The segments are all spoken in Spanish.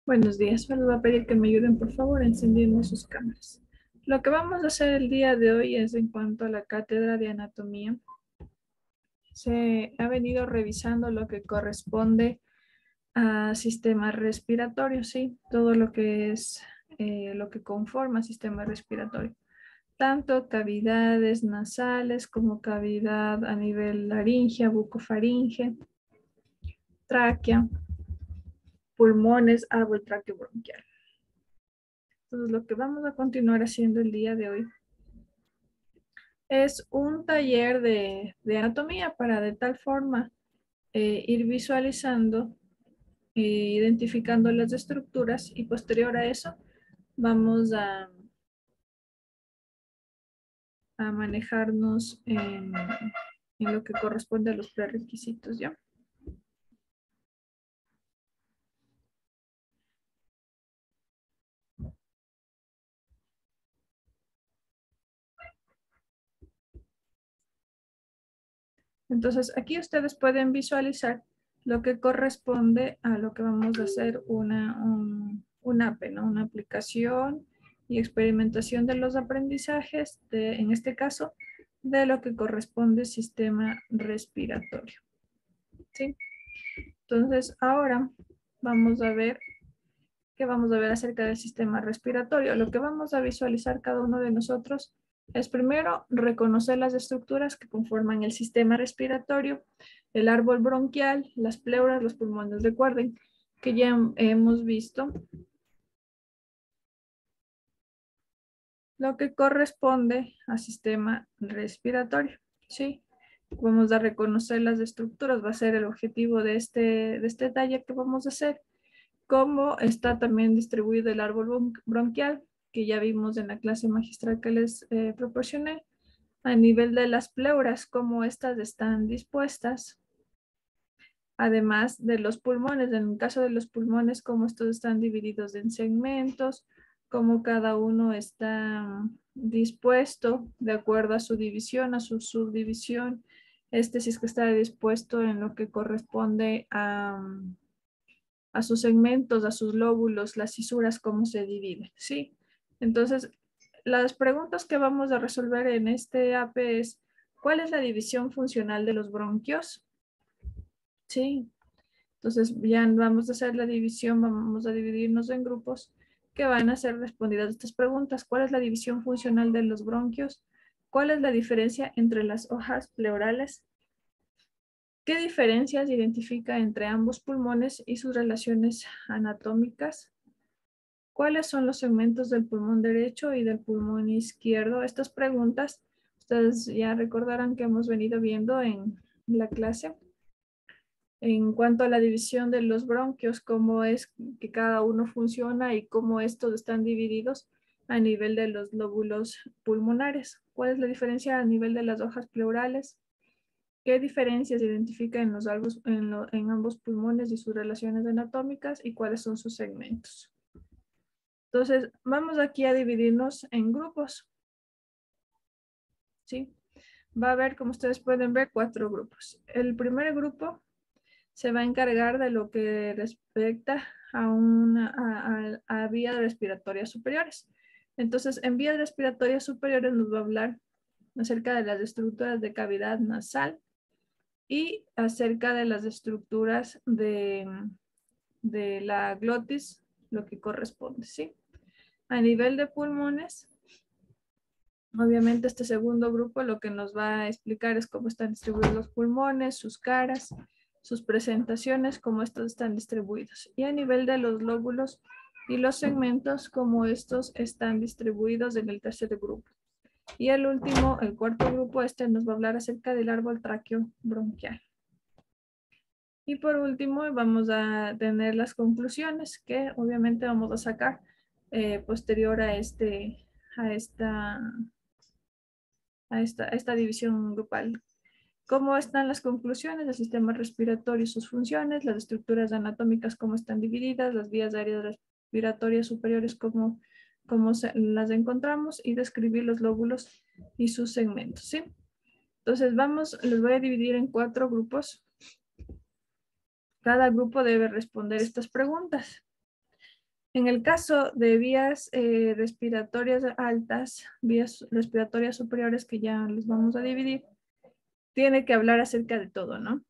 Buenos días, les voy a pedir que me ayuden por favor encendiendo sus cámaras. Lo que vamos a hacer el día de hoy es en cuanto a la cátedra de anatomía. Se ha venido revisando lo que corresponde a sistema respiratorio, sí, todo lo que es lo que conforma sistema respiratorio. Tanto cavidades nasales como cavidad a nivel laringe, bucofaringe, tráquea, pulmones, árbol tráqueo bronquial. Entonces, lo que vamos a continuar haciendo el día de hoy es un taller de anatomía para de tal forma ir visualizando, identificando las estructuras y posterior a eso vamos a manejarnos en lo que corresponde a los prerequisitos, ¿ya? Entonces, aquí ustedes pueden visualizar lo que corresponde a lo que vamos a hacer un APE, ¿no? Una aplicación y experimentación de los aprendizajes, en este caso, de lo que corresponde sistema respiratorio. ¿Sí? Entonces, ahora vamos a ver qué vamos a ver acerca del sistema respiratorio. Lo que vamos a visualizar cada uno de nosotros es primero reconocer las estructuras que conforman el sistema respiratorio, el árbol bronquial, las pleuras, los pulmones. Recuerden que ya hemos visto lo que corresponde al sistema respiratorio, ¿sí? Vamos a reconocer las estructuras, va a ser el objetivo de este taller que vamos a hacer. Cómo está también distribuido el árbol bronquial, que ya vimos en la clase magistral que les proporcioné, a nivel de las pleuras, cómo estas están dispuestas, además de los pulmones, en el caso de los pulmones, cómo estos están divididos en segmentos, cómo cada uno está dispuesto de acuerdo a su división, a su subdivisión, si es que está dispuesto en lo que corresponde a sus segmentos, a sus lóbulos, las cisuras, cómo se dividen, ¿sí? Entonces, las preguntas que vamos a resolver en este AP es, ¿cuál es la división funcional de los bronquios? Sí, entonces ya vamos a hacer la división, vamos a dividirnos en grupos que van a ser respondidas estas preguntas. ¿Cuál es la división funcional de los bronquios? ¿Cuál es la diferencia entre las hojas pleurales? ¿Qué diferencias identifica entre ambos pulmones y sus relaciones anatómicas? ¿Cuáles son los segmentos del pulmón derecho y del pulmón izquierdo? Estas preguntas, ustedes ya recordarán que hemos venido viendo en la clase. En cuanto a la división de los bronquios, cómo es que cada uno funciona y cómo estos están divididos a nivel de los lóbulos pulmonares. ¿Cuál es la diferencia a nivel de las hojas pleurales? ¿Qué diferencias identifica en ambos pulmones y sus relaciones anatómicas y cuáles son sus segmentos? Entonces, vamos aquí a dividirnos en grupos, ¿sí? Va a haber, como ustedes pueden ver, 4 grupos. El primer grupo se va a encargar de lo que respecta a vías respiratorias superiores. Entonces, en vías respiratorias superiores nos va a hablar acerca de las estructuras de cavidad nasal y acerca de las estructuras de la glotis, lo que corresponde, ¿sí? A nivel de pulmones, obviamente este segundo grupo lo que nos va a explicar es cómo están distribuidos los pulmones, sus caras, sus presentaciones, cómo estos están distribuidos. Y a nivel de los lóbulos y los segmentos, cómo estos están distribuidos en el tercer grupo. Y el último, el cuarto grupo, nos va a hablar acerca del árbol tráqueo bronquial. Y por último, vamos a tener las conclusiones que obviamente vamos a sacar posterior a esta división grupal. ¿Cómo están las conclusiones del sistema respiratorio y sus funciones? Las estructuras anatómicas, cómo están divididas, las vías aéreas respiratorias superiores, cómo las encontramos y describir los lóbulos y sus segmentos, ¿sí? Entonces les voy a dividir en 4 grupos. Cada grupo debe responder estas preguntas. En el caso de vías respiratorias altas, vías respiratorias superiores, que ya les vamos a dividir, tiene que hablar acerca de todo, ¿no?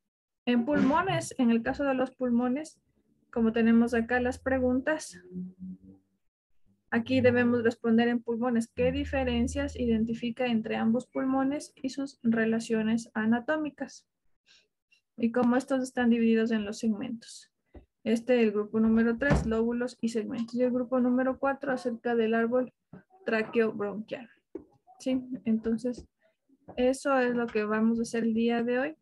En pulmones, en el caso de los pulmones, como tenemos acá las preguntas, aquí debemos responder en pulmones. ¿Qué diferencias identifica entre ambos pulmones y sus relaciones anatómicas? Y cómo estos están divididos en los segmentos. El grupo número 3, lóbulos y segmentos. Y el grupo número 4, acerca del árbol traqueobronquial. ¿Sí? Entonces, eso es lo que vamos a hacer el día de hoy.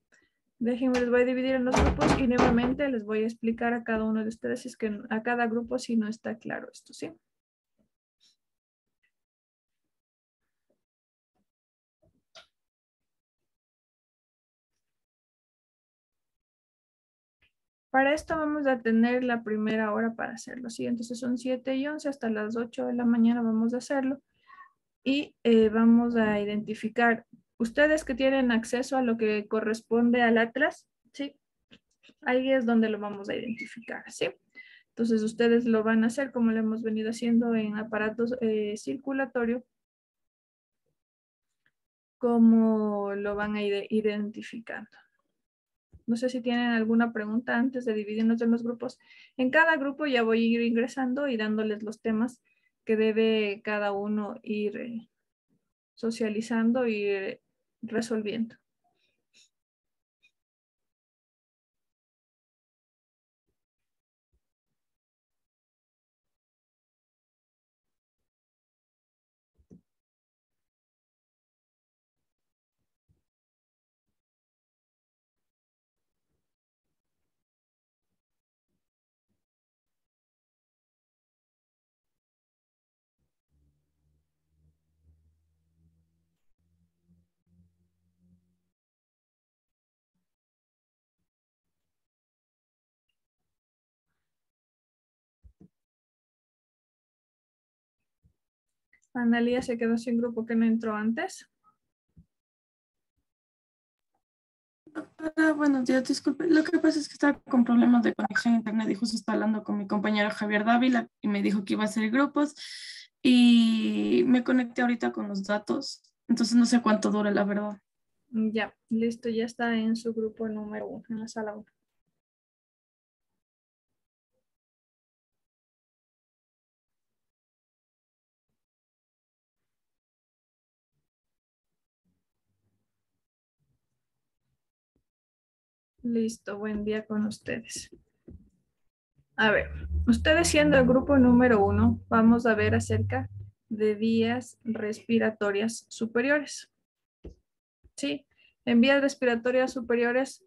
Déjenme, les voy a dividir en los grupos y nuevamente les voy a explicar a cada uno de ustedes, si es que a cada grupo si no está claro esto, ¿sí? Para esto vamos a tener la primera hora para hacerlo, ¿sí? Entonces son 7 y 11, hasta las 8 de la mañana vamos a hacerlo. Y vamos a identificar, ustedes que tienen acceso a lo que corresponde al atlas, ¿sí? Ahí es donde lo vamos a identificar, ¿sí? Entonces ustedes lo van a hacer como lo hemos venido haciendo en aparatos circulatorios, como lo van a ir identificando. No sé si tienen alguna pregunta antes de dividirnos en los grupos. En cada grupo ya voy a ir ingresando y dándoles los temas que debe cada uno ir socializando y resolviendo. Analía se quedó sin grupo que no entró antes. Buenos días, disculpe. Lo que pasa es que estaba con problemas de conexión a internet y justo estaba hablando con mi compañero Javier Dávila y me dijo que iba a hacer grupos y me conecté ahorita con los datos. Entonces no sé cuánto dura, la verdad. Ya, listo, ya está en su grupo número 1, en la sala 1. Listo, buen día con ustedes. A ver, ustedes siendo el grupo número 1, vamos a ver acerca de vías respiratorias superiores. Sí, en vías respiratorias superiores,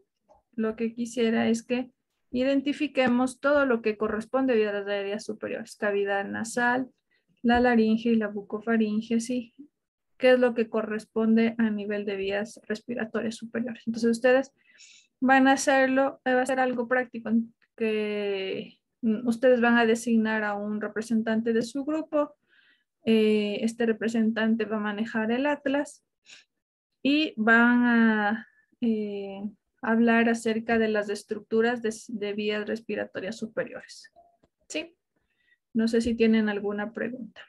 lo que quisiera es que identifiquemos todo lo que corresponde a vías aéreas superiores, cavidad nasal, la laringe y la bucofaringe, sí, qué es lo que corresponde a nivel de vías respiratorias superiores. Entonces ustedes van a hacerlo, va a ser algo práctico, que ustedes van a designar a un representante de su grupo, este representante va a manejar el atlas y van a hablar acerca de las estructuras de vías respiratorias superiores. ¿Sí? No sé si tienen alguna pregunta.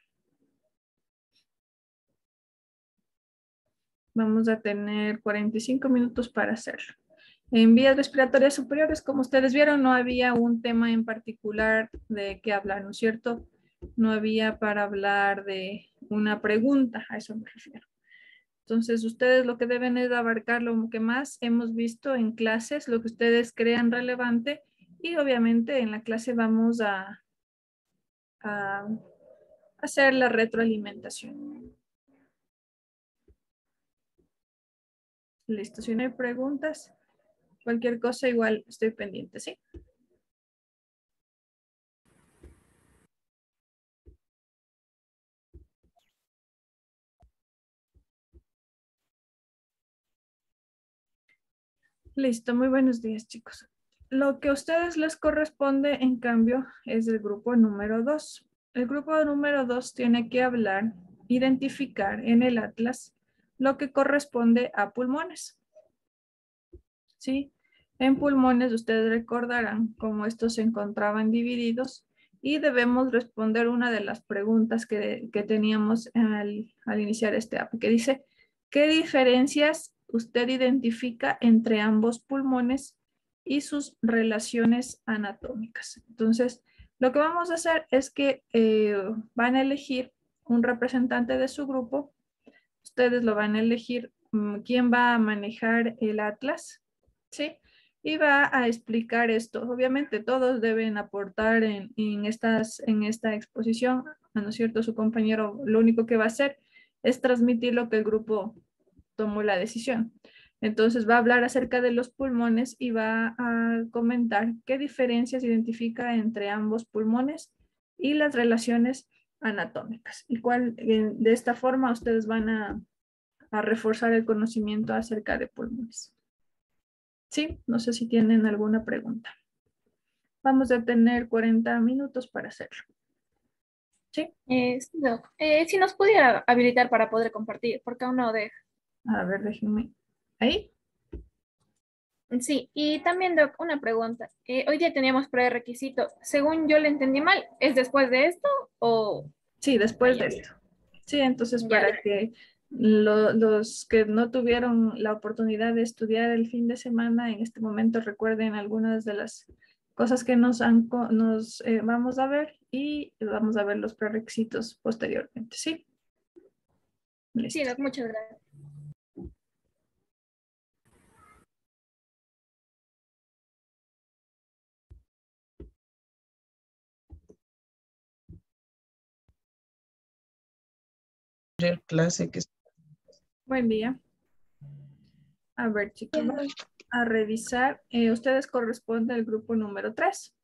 Vamos a tener 45 minutos para hacerlo. En vías respiratorias superiores, como ustedes vieron, no había un tema en particular de qué hablar, ¿no es cierto? No había para hablar de una pregunta, a eso me refiero. Entonces, ustedes lo que deben es abarcar lo que más hemos visto en clases, lo que ustedes crean relevante, y obviamente en la clase vamos a hacer la retroalimentación. Listo, si no hay preguntas, cualquier cosa igual estoy pendiente, ¿sí? Listo, muy buenos días, chicos. Lo que a ustedes les corresponde, en cambio, es el grupo número 2. El grupo número 2 tiene que hablar, identificar en el atlas lo que corresponde a pulmones. ¿Sí? En pulmones ustedes recordarán cómo estos se encontraban divididos y debemos responder una de las preguntas que teníamos al iniciar este app, que dice, ¿qué diferencias usted identifica entre ambos pulmones y sus relaciones anatómicas? Entonces, lo que vamos a hacer es que van a elegir un representante de su grupo. Ustedes lo van a elegir quién va a manejar el atlas, ¿sí? Y va a explicar esto. Obviamente todos deben aportar en esta exposición, ¿no es cierto? Su compañero lo único que va a hacer es transmitir lo que el grupo tomó la decisión. Entonces va a hablar acerca de los pulmones y va a comentar qué diferencias identifica entre ambos pulmones y las relaciones anatómicas. Y de esta forma ustedes van a reforzar el conocimiento acerca de pulmones. Sí, no sé si tienen alguna pregunta. Vamos a tener 40 minutos para hacerlo. Sí. Sí, Doc. Si nos pudiera habilitar para poder compartir, porque aún no deja. A ver, déjenme. ¿Ahí? Sí, y también, Doc, una pregunta. Hoy día teníamos prerequisito. Según yo le entendí mal, ¿es después de esto o Sí, después de allá? esto. Sí, entonces Ya. para que los que no tuvieron la oportunidad de estudiar el fin de semana, en este momento recuerden algunas de las cosas que nos vamos a ver y vamos a ver los prerequisitos posteriormente. Sí, Sí, listo. Doc, muchas gracias. Clase que Buen día. A ver, chicos, vamos a revisar. Ustedes corresponden al grupo número 3.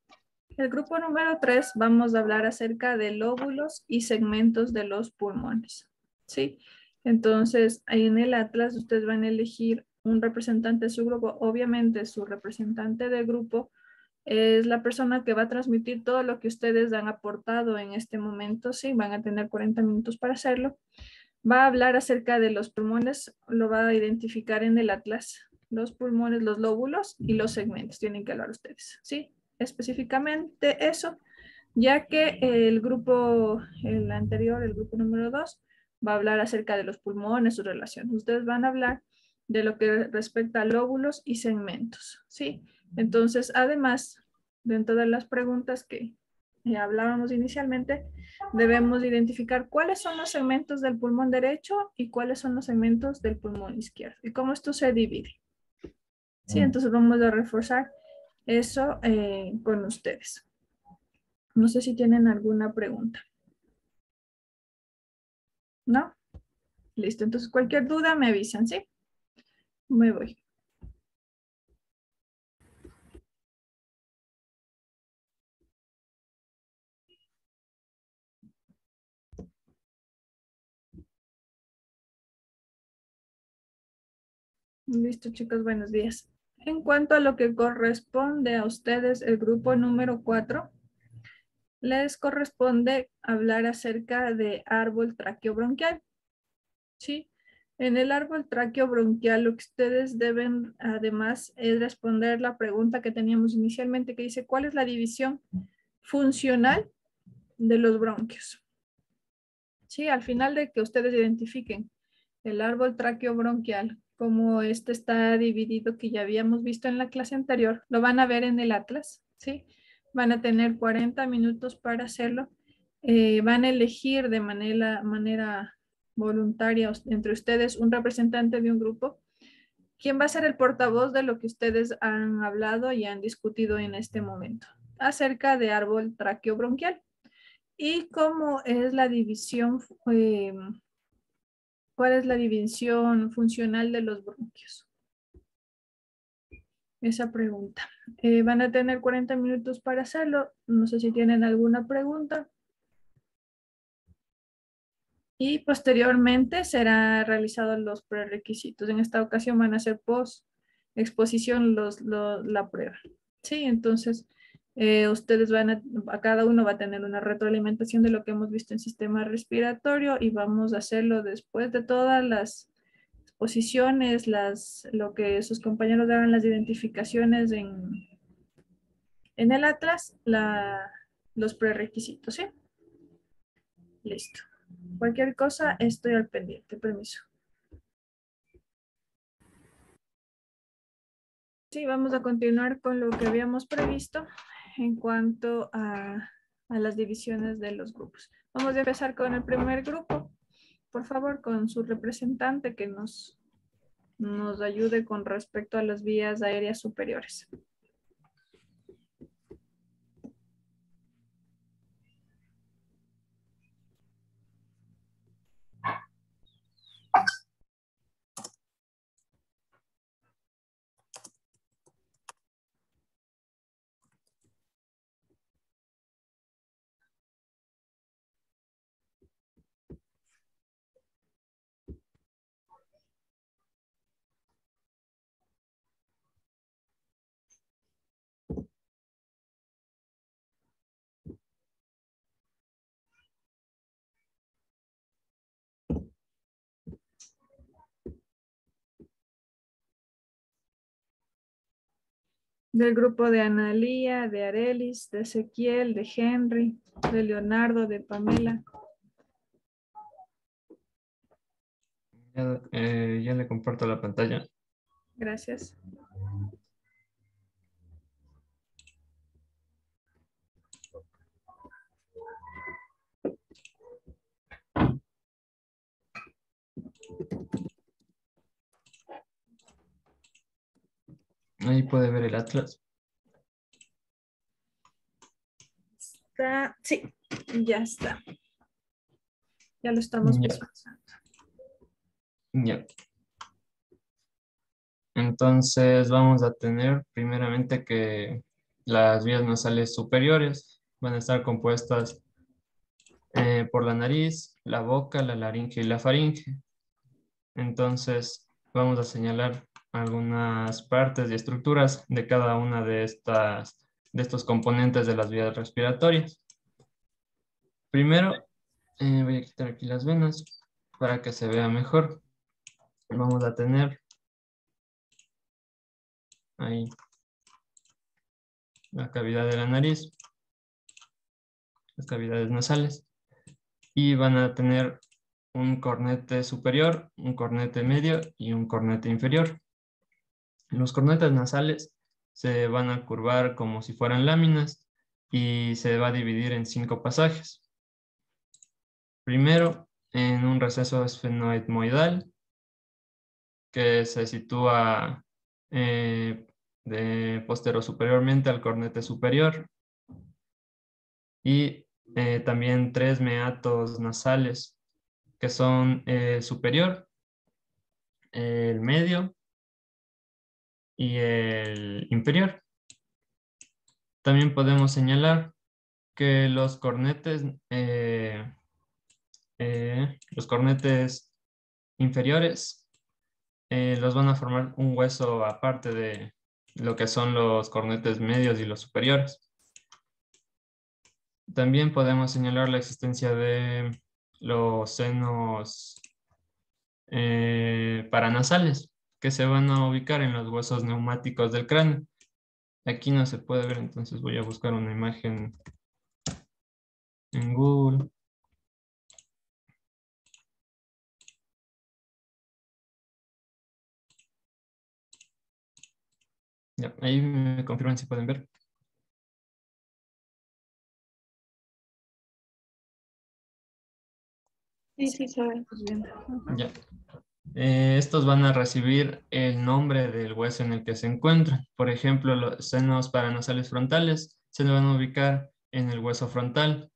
El grupo número 3 vamos a hablar acerca de lóbulos y segmentos de los pulmones. ¿Sí? Entonces, ahí en el atlas ustedes van a elegir un representante de su grupo. Obviamente, su representante de grupo es la persona que va a transmitir todo lo que ustedes han aportado en este momento. Sí, van a tener 40 minutos para hacerlo. Va a hablar acerca de los pulmones, lo va a identificar en el atlas. Los pulmones, los lóbulos y los segmentos. Tienen que hablar ustedes. ¿Sí? Específicamente eso, ya que el anterior, el grupo número 2, va a hablar acerca de los pulmones, sus relaciones. Ustedes van a hablar de lo que respecta a lóbulos y segmentos, ¿sí? Entonces, además, dentro de las preguntas que hablábamos inicialmente, debemos identificar cuáles son los segmentos del pulmón derecho y cuáles son los segmentos del pulmón izquierdo y cómo esto se divide. Sí, entonces vamos a reforzar eso con ustedes. No sé si tienen alguna pregunta. ¿No? Listo, entonces cualquier duda me avisan, ¿sí? Me voy. Listo, chicos, buenos días. En cuanto a lo que corresponde a ustedes, el grupo número 4, les corresponde hablar acerca de árbol traqueobronquial. ¿Sí? En el árbol traqueobronquial lo que ustedes deben además es responder la pregunta que teníamos inicialmente que dice ¿cuál es la división funcional de los bronquios? Sí, al final de que ustedes identifiquen el árbol traqueobronquial, como este está dividido que ya habíamos visto en la clase anterior, lo van a ver en el atlas, ¿sí? Van a tener 40 minutos para hacerlo. Van a elegir de manera voluntaria entre ustedes un representante de un grupo. ¿Quién va a ser el portavoz de lo que ustedes han hablado y han discutido en este momento acerca de árbol traqueobronquial? Y cómo es la división, cuál es la división funcional de los bronquios. Esa pregunta. Van a tener 40 minutos para hacerlo. No sé si tienen alguna pregunta. Y posteriormente será realizados los prerequisitos. En esta ocasión van a ser post exposición la prueba. Sí, entonces ustedes a cada uno va a tener una retroalimentación de lo que hemos visto en sistema respiratorio y vamos a hacerlo después de todas las exposiciones, lo que sus compañeros hagan las identificaciones en el atlas, los prerequisitos, ¿sí? Listo. Cualquier cosa, estoy al pendiente. Permiso. Sí, vamos a continuar con lo que habíamos previsto en cuanto a las divisiones de los grupos. Vamos a empezar con el primer grupo. Por favor, con su representante que nos ayude con respecto a las vías aéreas superiores. Del grupo de Analía, de Arelis, de Ezequiel, de Henry, de Leonardo, de Pamela. Ya le comparto la pantalla. Gracias. Ahí puede ver el atlas. Sí, ya está. Ya lo estamos Ya. visualizando. Ya. Entonces vamos a tener primeramente que las vías nasales superiores van a estar compuestas por la nariz, la boca, la laringe y la faringe. Entonces vamos a señalar algunas partes y estructuras de cada una de estos componentes de las vías respiratorias. Primero, voy a quitar aquí las venas para que se vea mejor. Vamos a tener ahí la cavidad de la nariz, las cavidades nasales, y van a tener un cornete superior, un cornete medio y un cornete inferior. Los cornetes nasales se van a curvar como si fueran láminas y se va a dividir en 5 pasajes. Primero, en un receso esfenoidmoidal que se sitúa de postero superiormente al cornete superior, y también 3 meatos nasales que son el superior, el medio y el inferior. También podemos señalar que los cornetes inferiores los van a formar un hueso aparte de lo que son los cornetes medios y los superiores. También podemos señalar la existencia de los senos paranasales que se van a ubicar en los huesos neumáticos del cráneo. Aquí no se puede ver, entonces voy a buscar una imagen en Google. Ya, ahí me confirman si pueden ver. Sí, se ve. Pues bien. Ujú. Ya. Estos van a recibir el nombre del hueso en el que se encuentran. Por ejemplo, los senos paranasales frontales se van a ubicar en el hueso frontal,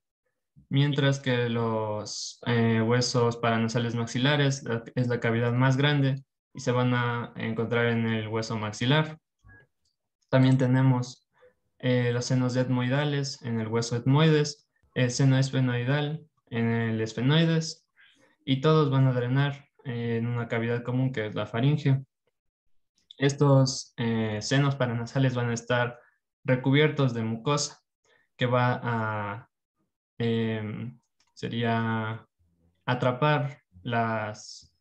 mientras que los huesos paranasales maxilares es la cavidad más grande y se van a encontrar en el hueso maxilar. También tenemos los senos etmoidales en el hueso etmoides, el seno esfenoidal en el esfenoides, y todos van a drenar en una cavidad común que es la faringe. Estos senos paranasales van a estar recubiertos de mucosa que va a sería atrapar las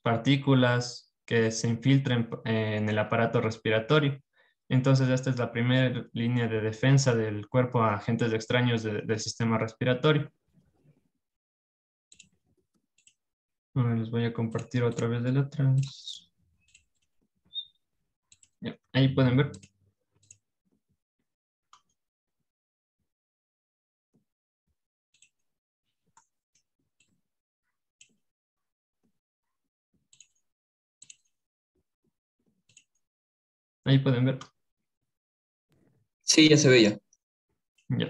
partículas que se infiltren en el aparato respiratorio Entonces, esta es la primera línea de defensa del cuerpo a agentes extraños del sistema respiratorio. Ahora les voy a compartir otra vez de atrás. Ya, ahí pueden ver. Ahí pueden ver. Sí, ya se veía. Ya.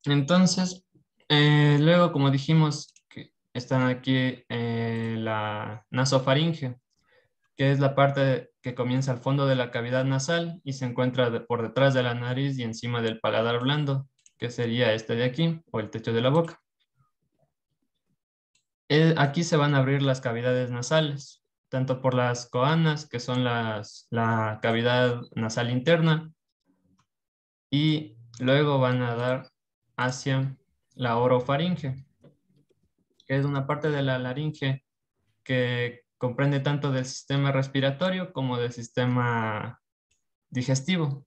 Entonces, luego, como dijimos, que están aquí la nasofaringe, que es la parte que comienza al fondo de la cavidad nasal y se encuentra por detrás de la nariz y encima del paladar blando, que sería este de aquí, o el techo de la boca. Aquí se van a abrir las cavidades nasales, tanto por las coanas, que son la cavidad nasal interna, y luego van a dar hacia la orofaringe, que es una parte de la laringe que comprende tanto del sistema respiratorio como del sistema digestivo,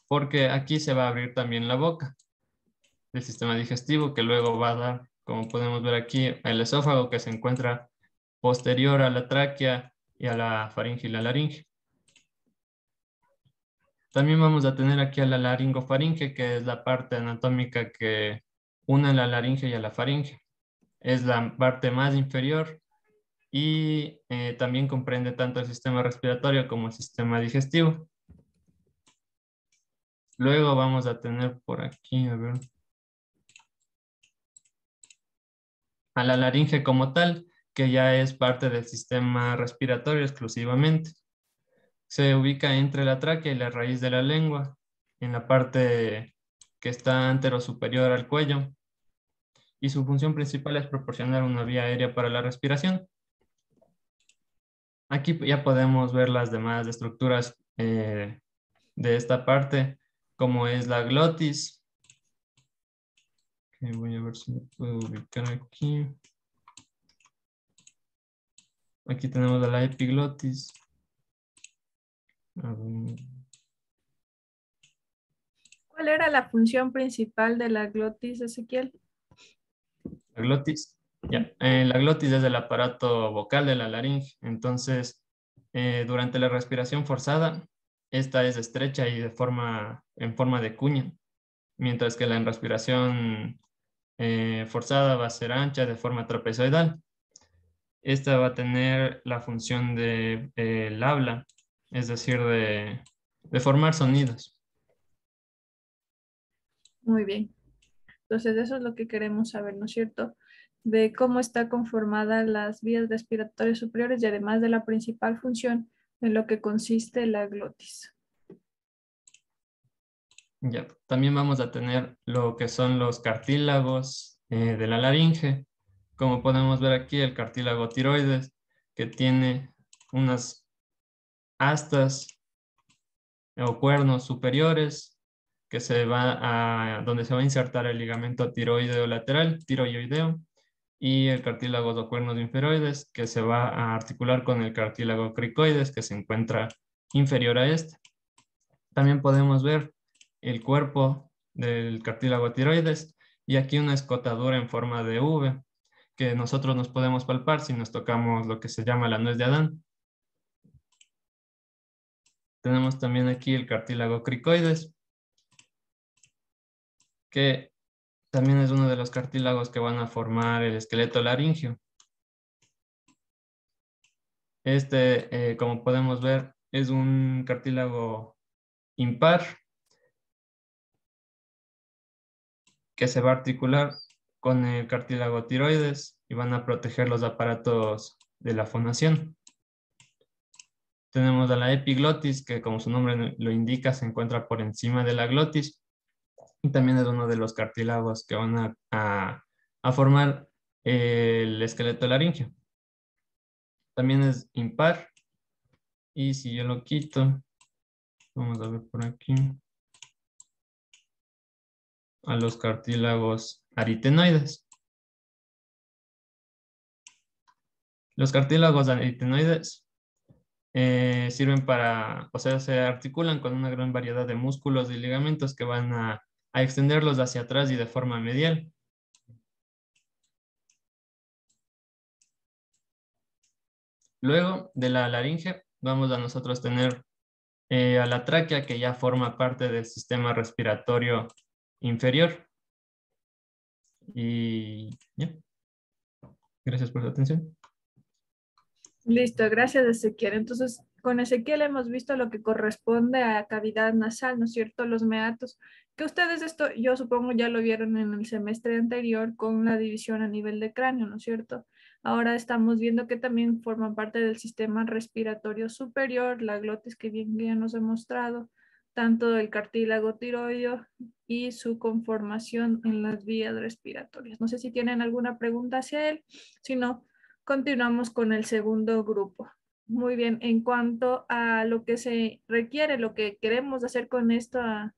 porque aquí se va a abrir también la boca del sistema digestivo, que luego va a dar, como podemos ver aquí, el esófago, que se encuentra posterior a la tráquea y a la faringe y la laringe. También vamos a tener aquí a la laringofaringe, que es la parte anatómica que une a la laringe y a la faringe. Es la parte más inferior y también comprende tanto el sistema respiratorio como el sistema digestivo. Luego vamos a tener por aquí, a ver, a la laringe como tal, que ya es parte del sistema respiratorio exclusivamente. Se ubica entre la tráquea y la raíz de la lengua, en la parte que está anterosuperior al cuello, y su función principal es proporcionar una vía aérea para la respiración. Aquí ya podemos ver las demás estructuras de esta parte, como es la glotis. Okay, voy a ver si me puedo ubicar aquí. Aquí tenemos a la epiglotis. A ver. ¿Cuál era la función principal de la glotis, Ezequiel? La glotis. Ya. La glotis es el aparato vocal de la laringe. Entonces, durante la respiración forzada, esta es estrecha y en forma de cuña, mientras que la respiración forzada va a ser ancha de forma trapezoidal. Esta va a tener la función de el habla, es decir, de formar sonidos. Muy bien. Entonces, eso es lo que queremos saber, ¿no es cierto? De cómo está conformada las vías respiratorias superiores y además de la principal función en lo que consiste la glotis. Ya. También vamos a tener lo que son los cartílagos de la laringe. Como podemos ver aquí, el cartílago tiroides, que tiene unas astas o cuernos superiores donde se va a insertar el ligamento tiroideo lateral, tiroideo, y el cartílago de cuernos inferoides, que se va a articular con el cartílago cricoides, que se encuentra inferior a este. También podemos ver el cuerpo del cartílago tiroides y aquí una escotadura en forma de V, que nosotros nos podemos palpar si nos tocamos lo que se llama la nuez de Adán. Tenemos también aquí el cartílago cricoides, que también es uno de los cartílagos que van a formar el esqueleto laríngeo. Este, como podemos ver, es un cartílago impar que se va a articular con el cartílago tiroides y van a proteger los aparatos de la fonación. Tenemos a la epiglotis, que como su nombre lo indica, se encuentra por encima de la glotis y también es uno de los cartílagos que van a formar el esqueleto laríngeo. También es impar y si yo lo quito, vamos a ver por aquí, a los cartílagos aritenoides. Los cartílagos aritenoides sirven para, o sea, se articulan con una gran variedad de músculos y ligamentos que van a extenderlos hacia atrás y de forma medial. Luego de la laringe, vamos a nosotros tener a la tráquea, que ya forma parte del sistema respiratorio inferior. Y ya. Gracias por su atención. Listo, gracias Ezequiel. Entonces, con Ezequiel hemos visto lo que corresponde a cavidad nasal, ¿no es cierto? Los meatos, que ustedes esto, yo supongo ya lo vieron en el semestre anterior con la división a nivel de cráneo, ¿no es cierto? Ahora estamos viendo que también forman parte del sistema respiratorio superior, la glotis que bien ya nos he mostrado, tanto el cartílago tiroideo y su conformación en las vías respiratorias. No sé si tienen alguna pregunta hacia él, si no, continuamos con el segundo grupo. Muy bien, en cuanto a lo que se requiere, lo que queremos hacer con esta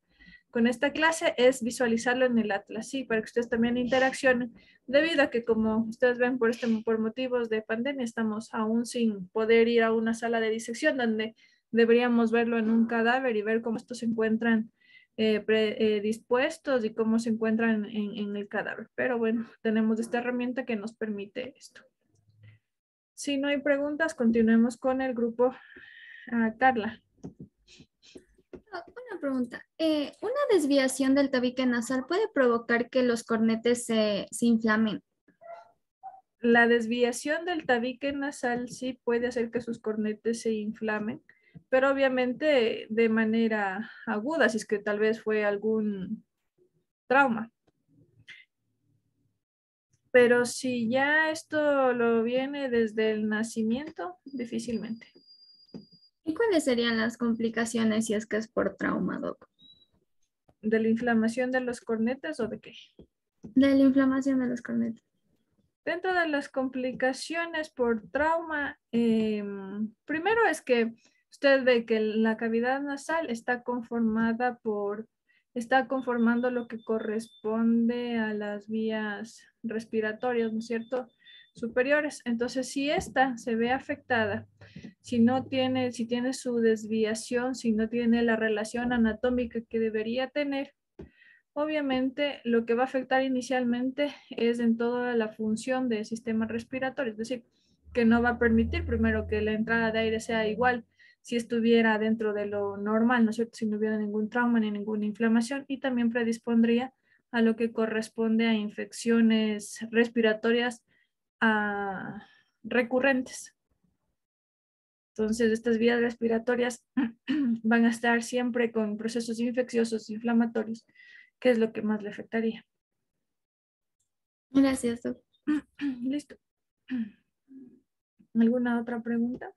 clase es visualizarlo en el Atlas, sí, para que ustedes también interaccionen, debido a que como ustedes ven por motivos de pandemia estamos aún sin poder ir a una sala de disección donde deberíamos verlo en un cadáver y ver cómo estos se encuentran dispuestos y cómo se encuentran en el cadáver. Pero bueno, tenemos esta herramienta que nos permite esto. Si no hay preguntas, continuemos con el grupo. Carla. Una pregunta. ¿Una desviación del tabique nasal puede provocar que los cornetes se inflamen? La desviación del tabique nasal sí puede hacer que sus cornetes se inflamen, pero obviamente de manera aguda, si es que tal vez fue algún trauma. Pero si ya esto lo viene desde el nacimiento, difícilmente. ¿Y cuáles serían las complicaciones si es que es por trauma, doc? ¿De la inflamación de los cornetes o de qué? De la inflamación de los cornetes. Dentro de las complicaciones por trauma, primero es que usted ve que la cavidad nasal está conformando lo que corresponde a las vías respiratorias, ¿no es cierto? Superiores. Entonces, si esta se ve afectada, si tiene su desviación, si no tiene la relación anatómica que debería tener, obviamente, lo que va a afectar inicialmente es en toda la función del sistema respiratorio, es decir, que no va a permitir primero que la entrada de aire sea igual si estuviera dentro de lo normal, ¿no es cierto? Si no hubiera ningún trauma ni ninguna inflamación, y también predispondría a lo que corresponde a infecciones respiratorias recurrentes. Entonces, estas vías respiratorias van a estar siempre con procesos infecciosos, inflamatorios, que es lo que más le afectaría. Gracias, doc. Listo. ¿Alguna otra pregunta?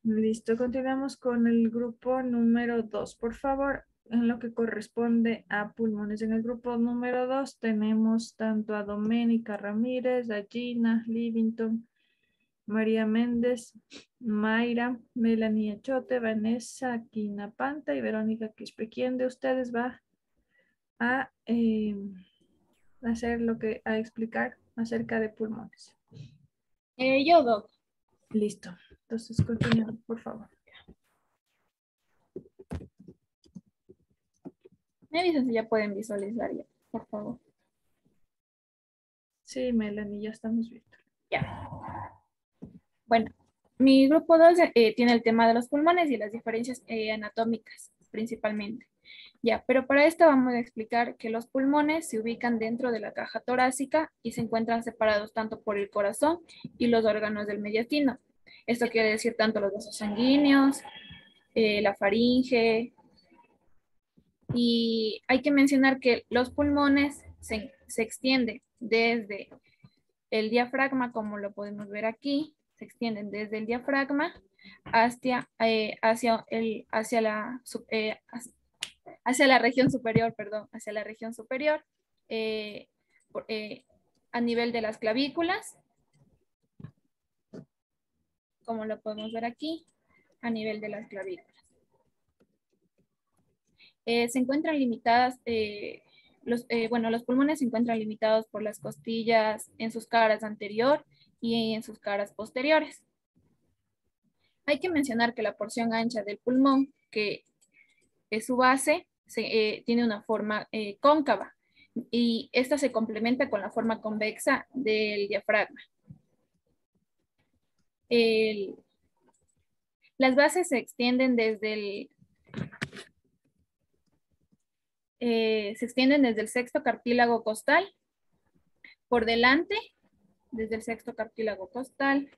Listo, continuamos con el grupo número 2. Por favor, en lo que corresponde a pulmones. En el grupo número 2 tenemos tanto a Doménica Ramírez, a Gina Livington, María Méndez, Mayra, Melanie Achote, Vanessa Quinapanta y Verónica Quispe. ¿Quién de ustedes va a a explicar acerca de pulmones? Yo, doc. Listo. Entonces, continuamos, por favor. Me avisan si ya pueden visualizar ya, por favor. Sí, Melanie, ya estamos viendo. Ya. Bueno, mi grupo 2 tiene el tema de los pulmones y las diferencias anatómicas, principalmente. Ya, pero para esto vamos a explicar que los pulmones se ubican dentro de la caja torácica y se encuentran separados tanto por el corazón y los órganos del mediastino. Esto quiere decir tanto los vasos sanguíneos, la faringe. Y hay que mencionar que los pulmones se extienden desde el diafragma, como lo podemos ver aquí, se extienden desde el diafragma hacia la región superior, a nivel de las clavículas, como lo podemos ver aquí, a nivel de las clavículas. Se encuentran limitadas, los pulmones se encuentran limitados por las costillas en sus caras anterior y en sus caras posteriores. Hay que mencionar que la porción ancha del pulmón, que es su base, tiene una forma cóncava y esta se complementa con la forma convexa del diafragma. Las bases se extienden desde el sexto cartílago costal por delante, desde el sexto cartílago costal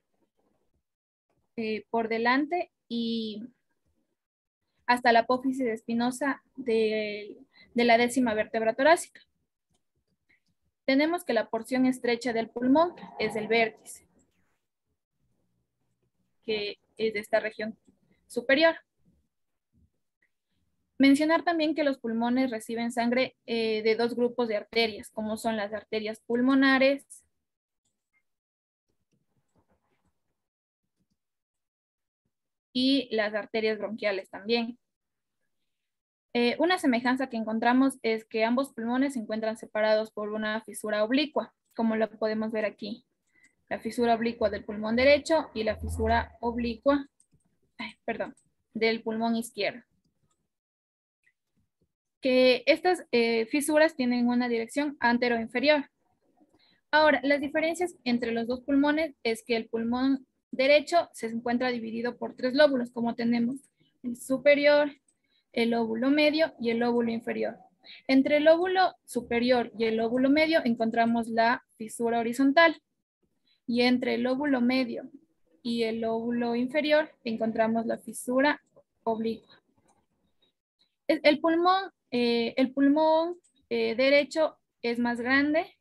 por delante y hasta la apófisis espinosa de la 10ª vértebra torácica. Tenemos que la porción estrecha del pulmón es el vértice, que es de esta región superior. Mencionar también que los pulmones reciben sangre de 2 grupos de arterias, como son las arterias pulmonares y las arterias bronquiales también. Una semejanza que encontramos es que ambos pulmones se encuentran separados por una fisura oblicua, como lo podemos ver aquí. La fisura oblicua del pulmón derecho y la fisura oblicua, del pulmón izquierdo. Que estas fisuras tienen una dirección antero-inferior. Ahora, las diferencias entre los dos pulmones es que el pulmón derecho se encuentra dividido por 3 lóbulos, como tenemos el superior, el lóbulo medio y el lóbulo inferior. Entre el lóbulo superior y el lóbulo medio encontramos la fisura horizontal y entre el lóbulo medio y el lóbulo inferior encontramos la fisura oblicua. El pulmón derecho es más grande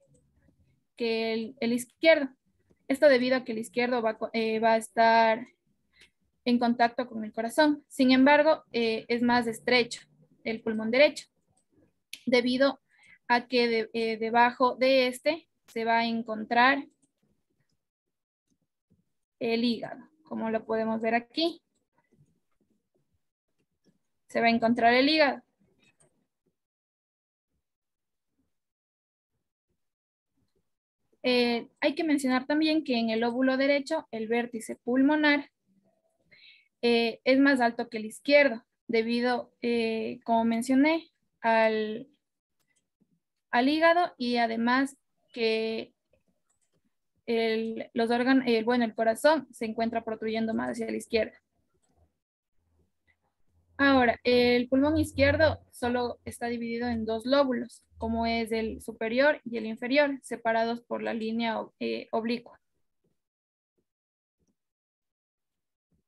que el izquierdo. Esto debido a que el izquierdo va a estar en contacto con el corazón. Sin embargo, es más estrecho el pulmón derecho, debido a que debajo de este se va a encontrar el hígado, como lo podemos ver aquí. Se va a encontrar el hígado. Hay que mencionar también que en el lóbulo derecho el vértice pulmonar es más alto que el izquierdo, debido, como mencioné, al hígado y además que el corazón se encuentra protruyendo más hacia la izquierda. Ahora, el pulmón izquierdo solo está dividido en 2 lóbulos, como es el superior y el inferior, separados por la línea oblicua.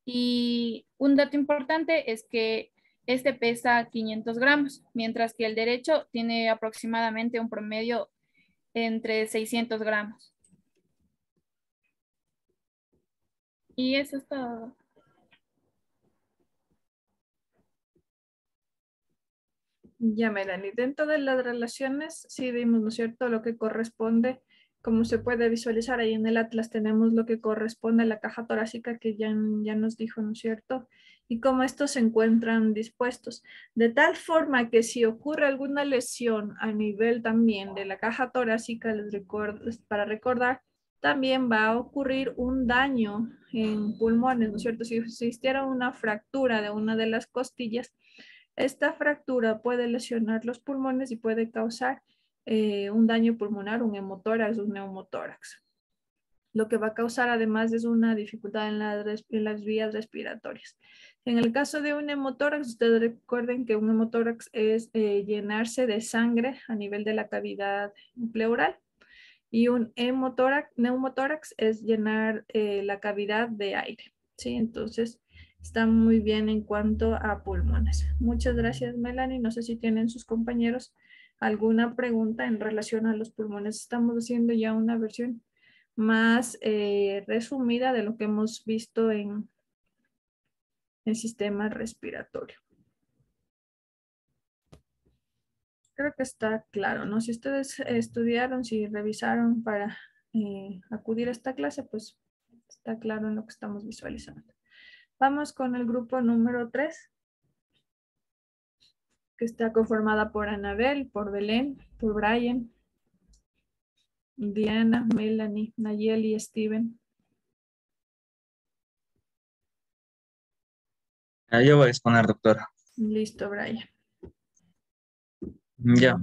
Y un dato importante es que este pesa 500 gramos, mientras que el derecho tiene aproximadamente un promedio entre 600 gramos. Y eso es todo. Ya, Melanie, dentro de las relaciones, sí vimos, ¿no es cierto?, lo que corresponde, como se puede visualizar ahí en el atlas, tenemos lo que corresponde a la caja torácica que ya nos dijo, ¿no es cierto?, y cómo estos se encuentran dispuestos, de tal forma que si ocurre alguna lesión a nivel también de la caja torácica, para recordar, también va a ocurrir un daño en pulmones, ¿no es cierto?, si existiera una fractura de una de las costillas, esta fractura puede lesionar los pulmones y puede causar un daño pulmonar, un hemotórax, un neumotórax. Lo que va a causar además es una dificultad en las vías respiratorias. En el caso de un hemotórax, ustedes recuerden que un hemotórax es llenarse de sangre a nivel de la cavidad pleural y un neumotórax es llenar la cavidad de aire. ¿Sí? Entonces, está muy bien en cuanto a pulmones. Muchas gracias, Melanie. No sé si tienen sus compañeros alguna pregunta en relación a los pulmones. Estamos haciendo ya una versión más resumida de lo que hemos visto en el sistema respiratorio. Creo que está claro, ¿no? Si ustedes estudiaron, si revisaron para acudir a esta clase, pues está claro en lo que estamos visualizando. Vamos con el grupo número 3, que está conformada por Anabel, por Belén, por Brian, Diana, Melanie, Nayeli y Steven. Yo voy a exponer, doctora. Listo, Brian. Ya.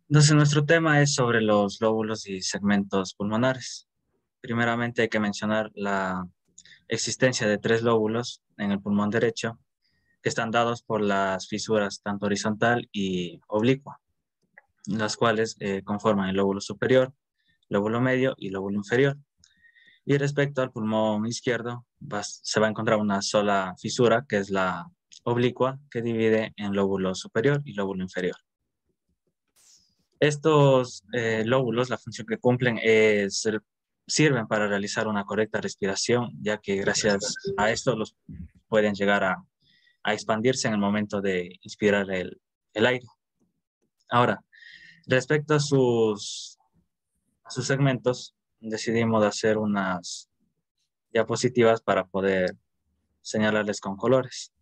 Entonces, nuestro tema es sobre los lóbulos y segmentos pulmonares. Primeramente hay que mencionar la existencia de 3 lóbulos en el pulmón derecho que están dados por las fisuras tanto horizontal y oblicua, las cuales conforman el lóbulo superior, lóbulo medio y lóbulo inferior. Y respecto al pulmón izquierdo, se va a encontrar una sola fisura, que es la oblicua, que divide en lóbulo superior y lóbulo inferior. Estos lóbulos, la función que cumplen es sirven para realizar una correcta respiración, ya que gracias a esto los pueden llegar a expandirse en el momento de inspirar el aire. Ahora, respecto a sus segmentos, decidimos hacer unas diapositivas para poder señalarles con colores.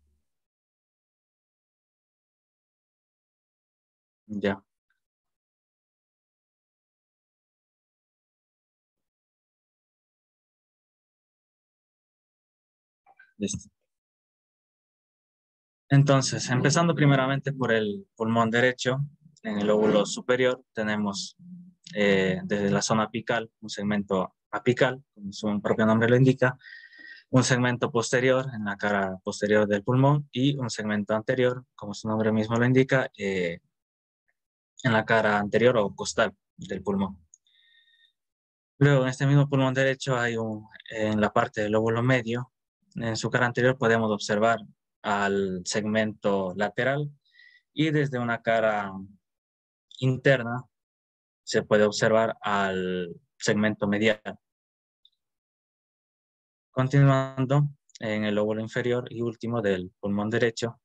Ya. Listo. Entonces, empezando primeramente por el pulmón derecho, en el lóbulo superior tenemos desde la zona apical, un segmento apical, como su propio nombre lo indica, un segmento posterior en la cara posterior del pulmón y un segmento anterior, como su nombre mismo lo indica, en la cara anterior o costal del pulmón. Luego, en este mismo pulmón derecho hay en la parte del lóbulo medio, en su cara anterior podemos observar al segmento lateral y desde una cara interna se puede observar al segmento medial. Continuando, en el lóbulo inferior y último del pulmón derecho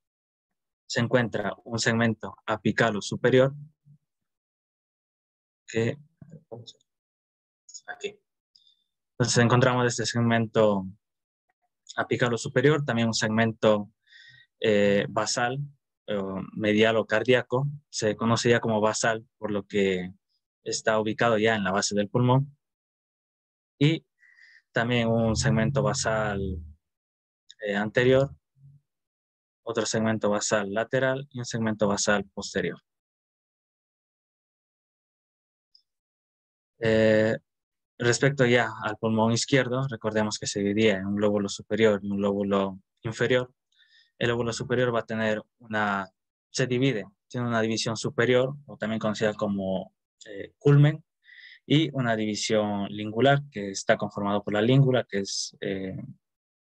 se encuentra un segmento apical o superior que aquí. Entonces encontramos este segmento apical o superior, también un segmento basal, medial o cardíaco, se conoce ya como basal por lo que está ubicado ya en la base del pulmón, y también un segmento basal anterior, otro segmento basal lateral y un segmento basal posterior. Respecto ya al pulmón izquierdo, recordemos que se dividía en un lóbulo superior y un lóbulo inferior. El lóbulo superior va a tener se divide, tiene una división superior, o también conocida como culmen, y una división lingular, que está conformado por la língula, que es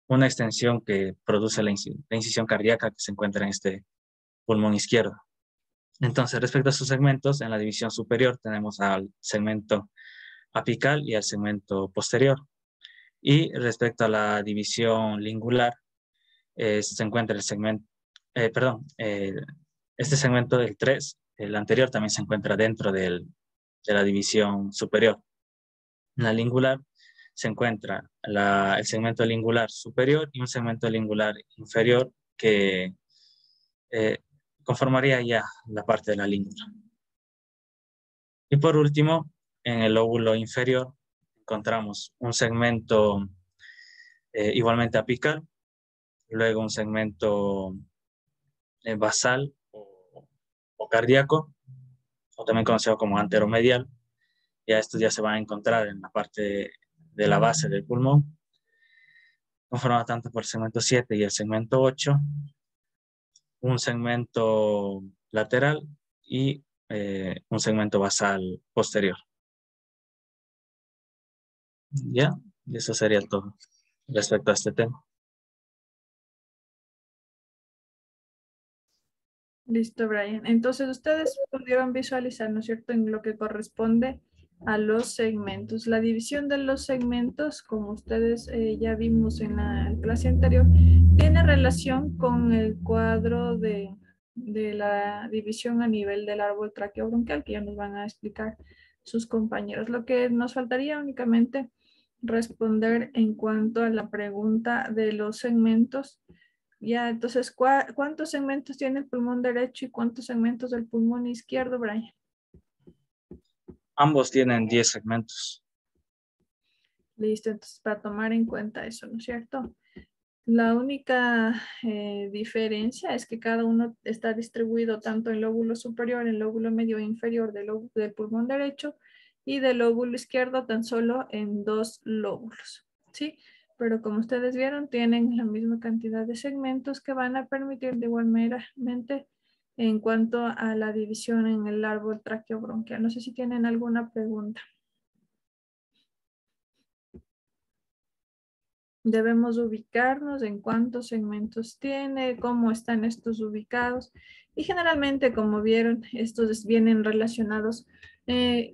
una extensión que produce la incisión cardíaca que se encuentra en este pulmón izquierdo. Entonces, respecto a sus segmentos, en la división superior tenemos al segmento apical y al segmento posterior. Y respecto a la división lingular, se encuentra el segmento, este segmento del 3, el anterior, también se encuentra dentro de la división superior. En la lingular se encuentra el segmento lingular superior y un segmento lingular inferior que conformaría ya la parte de la língula. Y por último, en el lóbulo inferior encontramos un segmento igualmente apical, luego un segmento basal o cardíaco, o también conocido como anteromedial. Ya estos ya se van a encontrar en la parte de la base del pulmón, conformado tanto por el segmento 7 y el segmento 8, un segmento lateral y un segmento basal posterior. Ya, y eso sería todo respecto a este tema. Listo, Brian. Entonces ustedes pudieron visualizar, ¿no es cierto?, en lo que corresponde a los segmentos. La división de los segmentos, como ustedes ya vimos en la clase anterior, tiene relación con el cuadro de la división a nivel del árbol traqueobronquial, que ya nos van a explicar sus compañeros. Lo que nos faltaría únicamente responder en cuanto a la pregunta de los segmentos. Ya, entonces, ¿cuántos segmentos tiene el pulmón derecho y cuántos segmentos del pulmón izquierdo, Brian? Ambos tienen 10 segmentos. Listo, entonces para tomar en cuenta eso, ¿no es cierto? La única diferencia es que cada uno está distribuido tanto en lóbulo superior, en lóbulo medio e inferior del pulmón derecho y del lóbulo izquierdo tan solo en 2 lóbulos, ¿sí? Pero como ustedes vieron, tienen la misma cantidad de segmentos que van a permitir de igual meramente en cuanto a la división en el árbol traqueobronquial. No sé si tienen alguna pregunta. Debemos ubicarnos en cuántos segmentos tiene, cómo están estos ubicados. Y generalmente, como vieron, estos vienen relacionados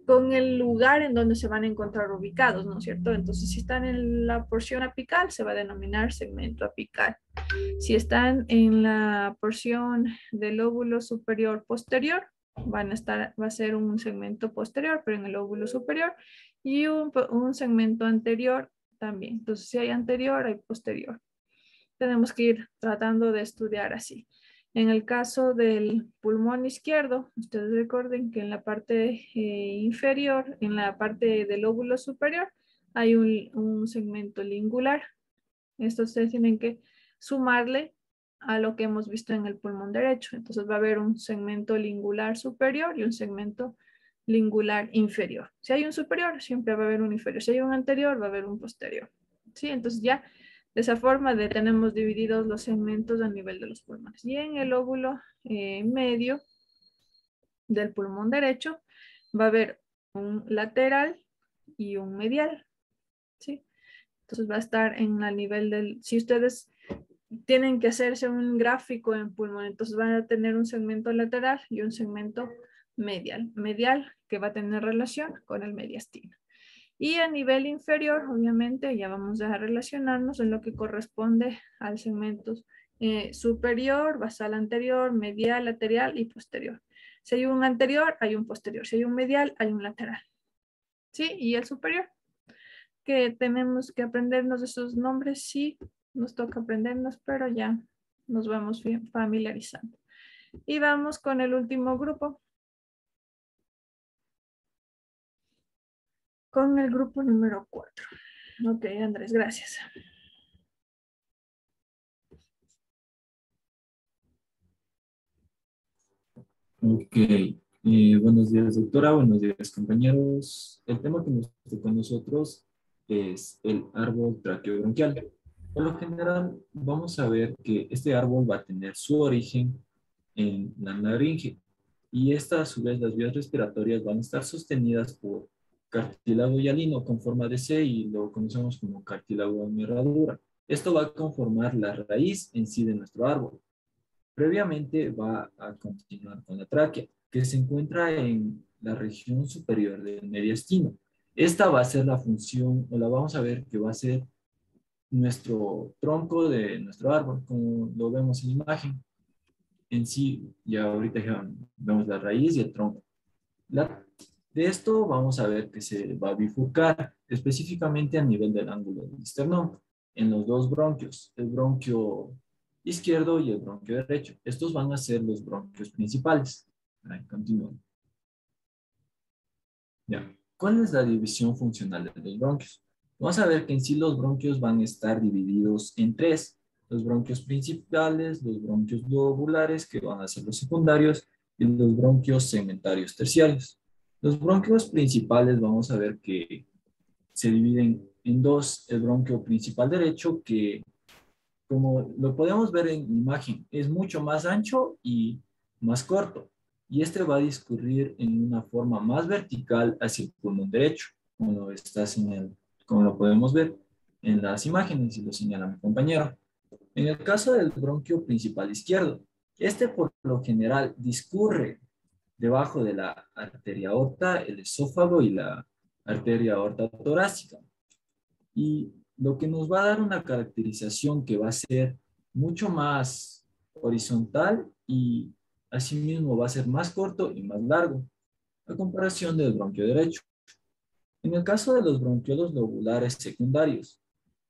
con el lugar en donde se van a encontrar ubicados, ¿no es cierto? Entonces, si están en la porción apical, se va a denominar segmento apical. Si están en la porción del lóbulo superior posterior, va a ser un segmento posterior, pero en el lóbulo superior, y un segmento anterior también. Entonces, si hay anterior, hay posterior. Tenemos que ir tratando de estudiar así. En el caso del pulmón izquierdo, ustedes recuerden que en la parte inferior, en la parte del lóbulo superior, hay un segmento lingular. Esto ustedes tienen que sumarle a lo que hemos visto en el pulmón derecho. Entonces va a haber un segmento lingular superior y un segmento lingular inferior. Si hay un superior, siempre va a haber un inferior. Si hay un anterior, va a haber un posterior. ¿Sí? Entonces ya de esa forma tenemos divididos los segmentos a nivel de los pulmones. Y en el lóbulo medio del pulmón derecho va a haber un lateral y un medial. ¿Sí? Entonces va a estar en el nivel del, si ustedes tienen que hacerse un gráfico en pulmón, entonces van a tener un segmento lateral y un segmento medial que va a tener relación con el mediastino. Y a nivel inferior, obviamente, ya vamos a relacionarnos en lo que corresponde al segmento superior, basal anterior, medial, lateral y posterior. Si hay un anterior, hay un posterior. Si hay un medial, hay un lateral. ¿Sí? Y el superior, que tenemos que aprendernos esos nombres, sí, nos toca aprendernos, pero ya nos vamos familiarizando. Y vamos con el último grupo. Con el grupo número 4. Ok, Andrés, gracias. Ok, buenos días doctora, buenos días compañeros. El tema que nos tocó a nosotros es el árbol traqueobronquial. Por lo general vamos a ver que este árbol va a tener su origen en la laringe y esta a su vez las vías respiratorias van a estar sostenidas por cartílago hialino con forma de C y lo conocemos como cartílago de herradura. Esto va a conformar la raíz en sí de nuestro árbol. Previamente va a continuar con la tráquea, que se encuentra en la región superior del mediastino. Esta va a ser la función, o la vamos a ver que va a ser nuestro tronco de nuestro árbol, como lo vemos en la imagen. En sí, ya ahorita ya vemos la raíz y el tronco. De esto vamos a ver que se va a bifurcar, específicamente a nivel del ángulo del esternón, en los dos bronquios, el bronquio izquierdo y el bronquio derecho. Estos van a ser los bronquios principales. Ahí, continúo. Ya. ¿Cuál es la división funcional de los bronquios? Vamos a ver que en sí los bronquios van a estar divididos en 3. Los bronquios principales, los bronquios lobulares, que van a ser los secundarios, y los bronquios segmentarios terciarios. Los bronquios principales vamos a ver que se dividen en 2. El bronquio principal derecho, que como lo podemos ver en imagen, es mucho más ancho y más corto. Y este va a discurrir en una forma más vertical hacia el pulmón derecho, como lo podemos ver en las imágenes y lo señala mi compañero. En el caso del bronquio principal izquierdo, este por lo general discurre debajo de la arteria aorta, el esófago y la arteria aorta torácica. Y lo que nos va a dar una caracterización que va a ser mucho más horizontal y asimismo va a ser más corto y más largo, a comparación del bronquio derecho. En el caso de los bronquiolos lobulares secundarios,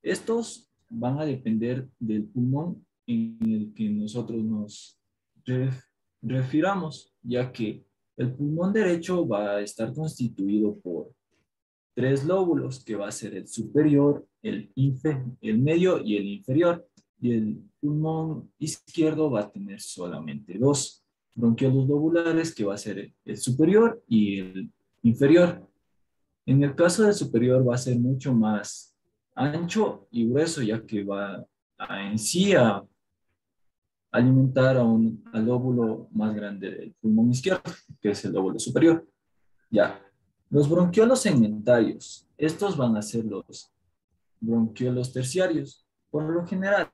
estos van a depender del pulmón en el que nosotros nos refiramos, ya que el pulmón derecho va a estar constituido por 3 lóbulos, que va a ser el superior, el medio y el inferior. y el pulmón izquierdo va a tener solamente dos bronquiolos lobulares, que va a ser el superior y el inferior. En el caso del superior va a ser mucho más ancho y grueso, ya que va en sí a alimentar al lóbulo más grande del pulmón izquierdo, que es el lóbulo superior. Ya, los bronquiolos segmentarios, estos van a ser los bronquiolos terciarios. Por lo general,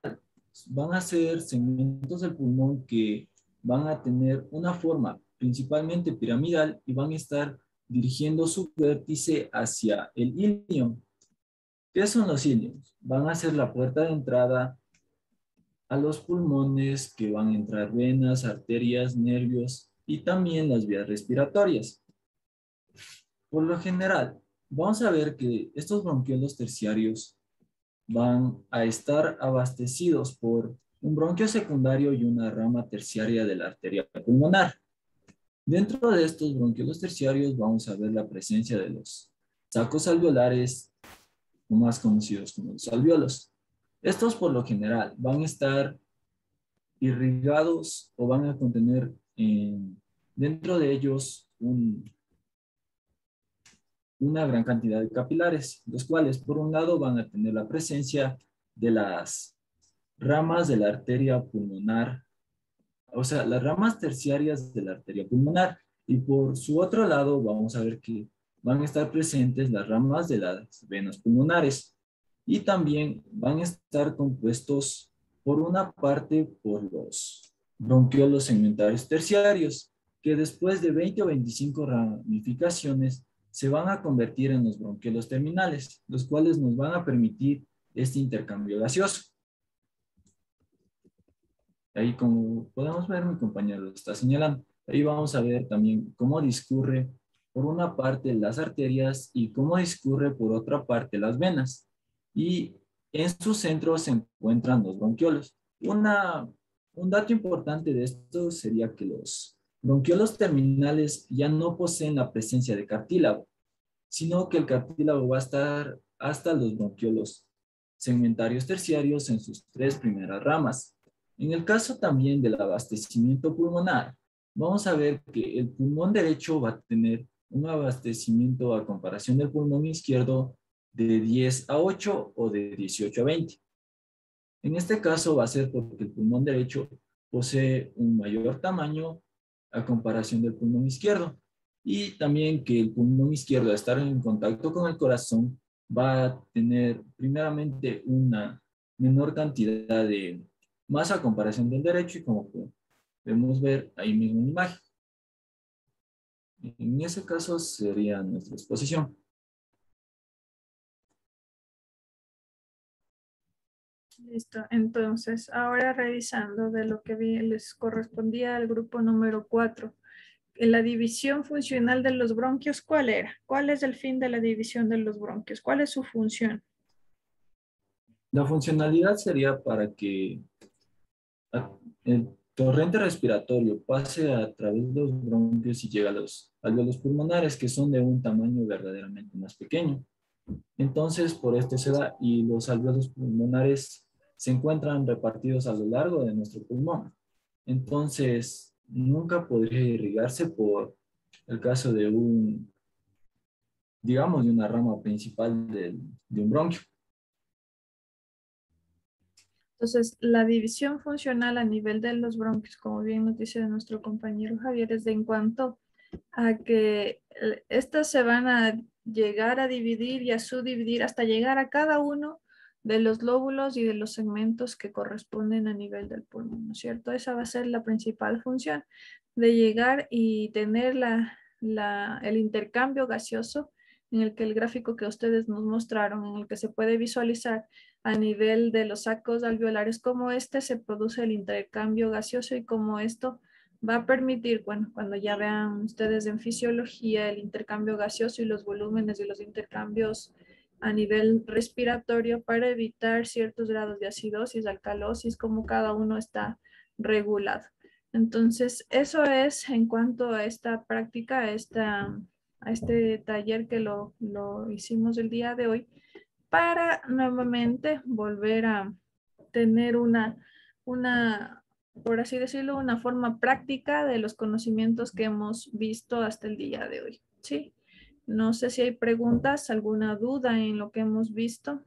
van a ser segmentos del pulmón que van a tener una forma principalmente piramidal y van a estar dirigiendo su vértice hacia el ilion. ¿Qué son los ilions? Van a ser la puerta de entrada a los pulmones, que van a entrar venas, arterias, nervios y también las vías respiratorias. Por lo general, vamos a ver que estos bronquiolos terciarios van a estar abastecidos por un bronquio secundario y una rama terciaria de la arteria pulmonar. Dentro de estos bronquiolos terciarios vamos a ver la presencia de los sacos alveolares, o más conocidos como los alvéolos. Estos por lo general van a estar irrigados o van a contener dentro de ellos una gran cantidad de capilares, los cuales por un lado van a tener la presencia de las ramas de la arteria pulmonar, o sea, las ramas terciarias de la arteria pulmonar, y por su otro lado vamos a ver que van a estar presentes las ramas de las venas pulmonares, y también van a estar compuestos por una parte por los bronquiolos segmentarios terciarios, que después de 20 o 25 ramificaciones se van a convertir en los bronquiolos terminales, los cuales nos van a permitir este intercambio gaseoso. Ahí, como podemos ver, mi compañero lo está señalando. Ahí vamos a ver también cómo discurre por una parte las arterias y cómo discurre por otra parte las venas. Y en su centro se encuentran los bronquiolos. Un dato importante de esto sería que los bronquiolos terminales ya no poseen la presencia de cartílago, sino que el cartílago va a estar hasta los bronquiolos segmentarios terciarios en sus tres primeras ramas. En el caso también del abastecimiento pulmonar, vamos a ver que el pulmón derecho va a tener un abastecimiento a comparación del pulmón izquierdo de 10 a 8 o de 18 a 20. En este caso va a ser porque el pulmón derecho posee un mayor tamaño a comparación del pulmón izquierdo, y también que el pulmón izquierdo, al estar en contacto con el corazón, va a tener primeramente una menor cantidad de masa a comparación del derecho, y como podemos ver ahí mismo en la imagen. En ese caso sería nuestra exposición. Listo, entonces ahora revisando de lo que les correspondía al grupo número 4. En la división funcional de los bronquios, ¿cuál era? ¿Cuál es el fin de la división de los bronquios? ¿Cuál es su función? La funcionalidad sería para que el torrente respiratorio pase a través de los bronquios y llegue a los alvéolos pulmonares, que son de un tamaño verdaderamente más pequeño. Entonces, por esto se da, y los alvéolos pulmonares se encuentran repartidos a lo largo de nuestro pulmón. Entonces, nunca podría irrigarse por el caso de digamos, de una rama principal de un bronquio. Entonces, la división funcional a nivel de los bronquios, como bien nos dice nuestro compañero Javier, es de en cuanto a que estas se van a llegar a dividir y a subdividir hasta llegar a cada uno de los lóbulos y de los segmentos que corresponden a nivel del pulmón, ¿no es cierto? Esa va a ser la principal función, de llegar y tener el intercambio gaseoso, en el que el gráfico que ustedes nos mostraron, en el que se puede visualizar a nivel de los sacos alveolares, cómo se produce el intercambio gaseoso y cómo esto va a permitir, bueno, cuando ya vean ustedes en fisiología el intercambio gaseoso y los volúmenes y los intercambios a nivel respiratorio, para evitar ciertos grados de acidosis, alcalosis, como cada uno está regulado. Entonces, eso es en cuanto a esta práctica, a este taller que lo hicimos el día de hoy, para nuevamente volver a tener por así decirlo, una forma práctica de los conocimientos que hemos visto hasta el día de hoy. ¿Sí? No sé si hay preguntas, alguna duda en lo que hemos visto.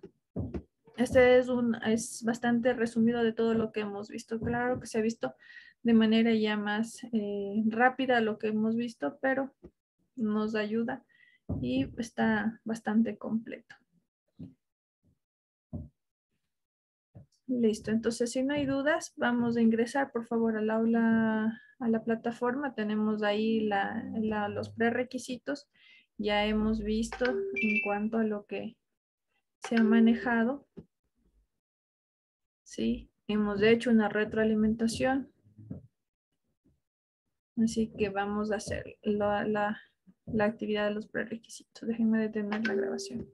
Este es bastante resumido de todo lo que hemos visto. Claro que se ha visto de manera ya más rápida lo que hemos visto, pero nos ayuda y está bastante completo. Listo, entonces si no hay dudas, vamos a ingresar por favor al aula, a la plataforma. Tenemos ahí los prerequisitos. Ya hemos visto en cuanto a lo que se ha manejado. Sí, hemos hecho una retroalimentación. Así que vamos a hacer la actividad de los prerequisitos. Déjenme detener la grabación.